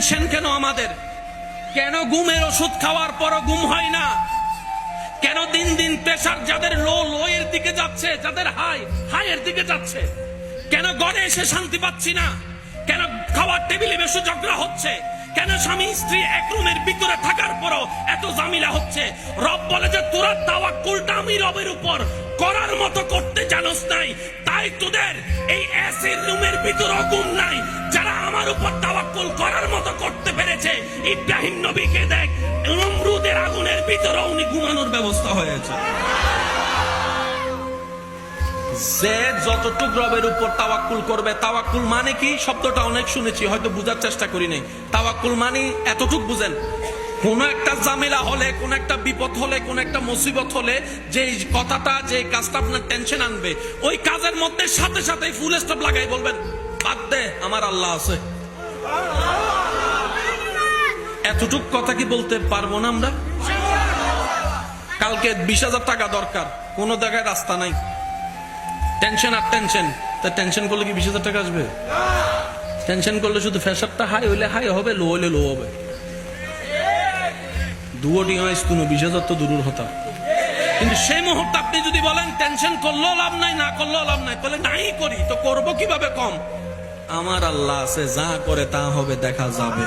Tension কেন আমাদের? কেন ঘুমের ওষুধ খাওয়ার পরও ঘুম হয় না? কেন দিন দিন প্রেসার যাদের লো এর দিকে যাচ্ছে, যাদের হাই এর দিকে যাচ্ছে? কেন ঘরে এসে শান্তি পাচ্ছি না? কেন খাওয়ার টেবিলে বেশি ঝগড়া হচ্ছে? কেন স্বামী স্ত্রী এক রুমের ভিতরে থাকার পরও এত ঝামেলা হচ্ছে? রব বলে যে তোরা তাওয়াক্কুলটা আমি রবের উপর করার মতো করতে জানোস নাই, তাই তোদের এই এসির রুমের ভিতরে ঘুম নাই। যারা আমার উপর তাওয়াক্কুল করার মতো করতে পেরেছে, ইব্রাহিম নবীকে দেখ, নমরুদের আগুনের ভিতরে উনি ঘুমানোর ব্যবস্থা হয়েছে। যে যতটুক রবের উপর তাওয়াক্কুল করবে, তাওয়াক্কুল মানে কি শব্দটা অনেক শুনেছি, হয়তো বুঝার চেষ্টা করি নাই। তাওয়াক্কুল মানে এতটুক বুঝেন, কোন একটা ঝামেলা হলে, কোন একটা বিপদ হলে, কোন একটা মুসিবত হলে যে কথাটা, যে কাজটা আপনার টেনশন আনবে, ওই কাজের মধ্যে সাথে সাথে ফুল স্টপ লাগাই বলবেন, বাদ দে, আমার আল্লাহ আছে। এতটুক কথা কি বলতে পারবো না আমরা? কালকে 20,000 টাকা দরকার, কোন জায়গায় রাস্তা নাই, টেনশন আর টেনশন। তা টেনশন করলে কি 20,000 টাকা আসবে? টেনশন করলে শুধু প্রেসারটা হাই হইলে হাই হবে, লো হইলে লো হবে। দুটি হয় 20,000 তো দূরের হতা। কিন্তু সেই মুহূর্তে আপনি যদি বলেন টেনশন করলেও লাভ নাই, না করলেও লাভ নাই, তাহলে নাই করি তো করবো কিভাবে কম? আমার আল্লাহ আছে, যা করে তা হবে, দেখা যাবে।